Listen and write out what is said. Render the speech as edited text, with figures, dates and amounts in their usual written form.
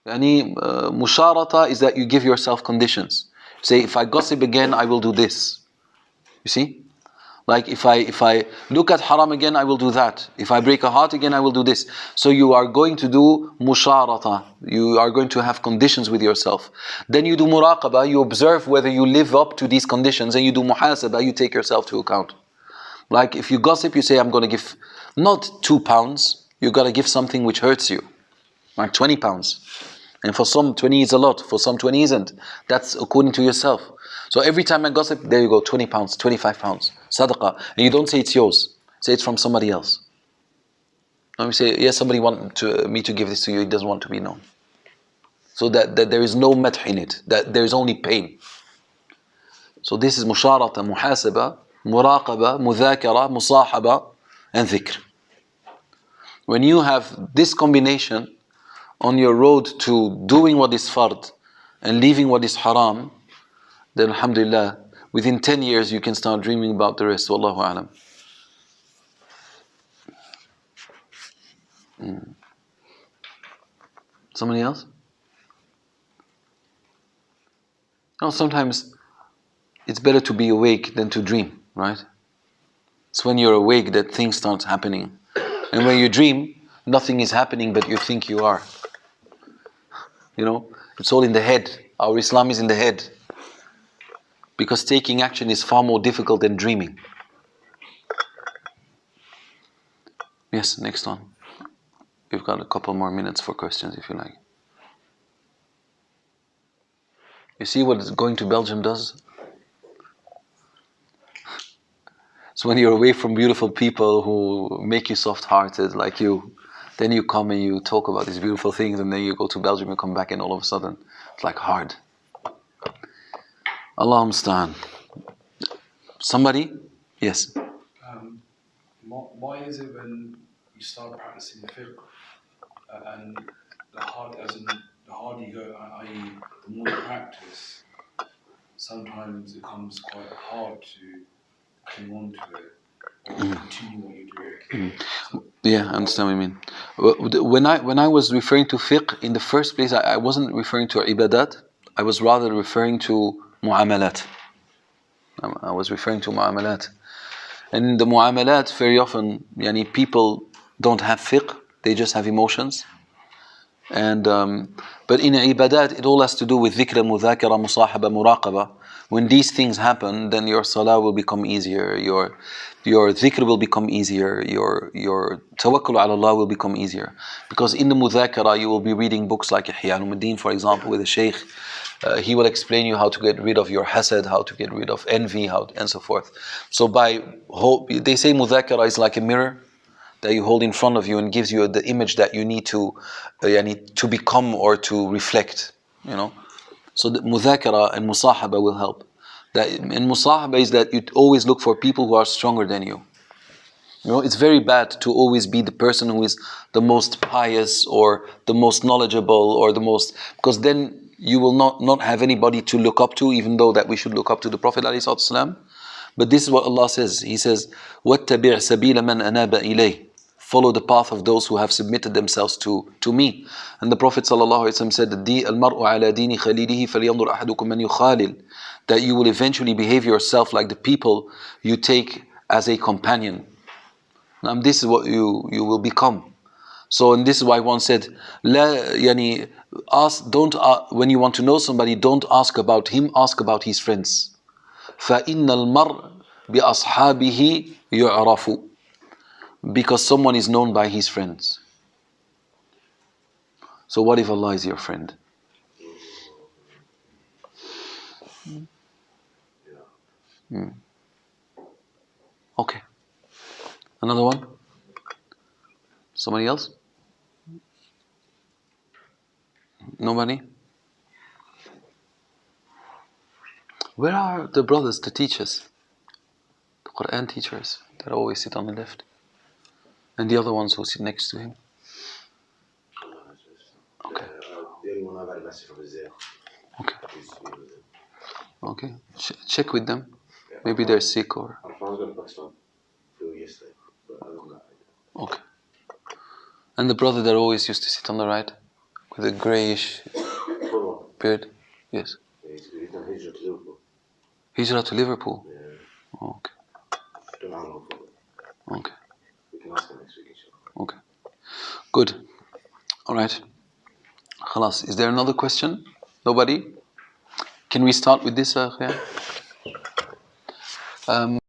Musharata is that you give yourself conditions. Say, if I gossip again, I will do this. You see? Like if I look at haram again, I will do that. If I break a heart again, I will do this. So you are going to do musharata. You are going to have conditions with yourself. Then you do muraqaba. You observe whether you live up to these conditions, and you do muhasaba. You take yourself to account. Like if you gossip, you say, I'm going to give not £2. You got to give something which hurts you, like £20. And for some, 20 is a lot. For some, 20 isn't. That's according to yourself. So every time I gossip, there you go, £20, £25, sadaqah. And you don't say it's yours. Say it's from somebody else. Let me say, yes, somebody want me to give this to you. It doesn't want to be known. So that there is no madh in it. That there is only pain. So this is musharata, muhasaba, muraqaba, mudhakara, musahaba, and dhikr. When you have this combination on your road to doing what is fard and leaving what is haram, then alhamdulillah, within 10 years you can start dreaming about the rest. Wallahu alam. Somebody else? No, sometimes it's better to be awake than to dream, right? It's when you're awake that things start happening. And when you dream, nothing is happening but you think you are. You know, it's all in the head. Our Islam is in the head. Because taking action is far more difficult than dreaming. Yes, next one. We've got a couple more minutes for questions if you like. You see what going to Belgium does? So when you're away from beautiful people who make you soft-hearted like you, then you come and you talk about these beautiful things, and then you go to Belgium and come back and all of a sudden it's like hard. Allah musta'an. Somebody? Yes. Why is it when you start practicing fiqh and the harder you go, i.e. the more you practice, sometimes it becomes quite hard to cling on to it or continue what you're doing? Yeah, I understand what you mean. When I was referring to fiqh, in the first place, I wasn't referring to ibadat. I was rather referring to mu'amalat. I was referring to mu'amalat. And in the mu'amalat, very often, people don't have fiqh, they just have emotions. And but in ibadat, it all has to do with dhikr, mudhakara, musahaba, muraqaba. When these things happen, then your salah will become easier, your dhikr will become easier, your tawakkul ala Allah will become easier. Because in the mudhakara, you will be reading books like Ihya al-Muddin, for example, with a sheikh. He will explain you how to get rid of your hasad, how to get rid of envy, and so forth. So they say mudhakara is like a mirror that you hold in front of you and gives you the image that you need to become or to reflect. So the mudhakara and musahaba will help. And musahaba is that you always look for people who are stronger than you. It's very bad to always be the person who is the most pious or the most knowledgeable or the most, because then you will not have anybody to look up to, even though that we should look up to the Prophet ﷺ. But this is what Allah says. He says, وَاتَّبِعْ سَبِيلَ مَنْ أَنَابَ إِلَيْهِ. Follow the path of those who have submitted themselves to me. And the Prophet ﷺ said, الْمَرْءُ عَلَى دِينِ خَلِيلِهِ فَلْيَنْظُرْ أَحَدُكُمْ مَنْ يُخَالِلْ. That you will eventually behave yourself like the people you take as a companion. And this is what you will become. So, and this is why one said, when you want to know somebody, don't ask about him, ask about his friends. فَإِنَّ الْمَرْءَ بِأَصْحَابِهِ يُعْرَفُ. Because someone is known by his friends. So what if Allah is your friend? Okay. Another one? Somebody else? Nobody? Where are the brothers, the teachers? The Quran teachers that always sit on the left? And the other ones who sit next to him? Okay. The only one I've had a message from is there. Okay. Okay. Check with them. Maybe they're sick or... I was going to Pakistan yesterday, but other than that... Okay. And the brother that always used to sit on the right with a greyish Full beard. Yes. one. He's done Hijrah to Liverpool. Hijrah to Liverpool. Yeah. Okay. Don't know how long for. Okay. We can ask him next week, inshallah. Okay. Good. All right. خلاص. Is there another question? Nobody? Can we start with this?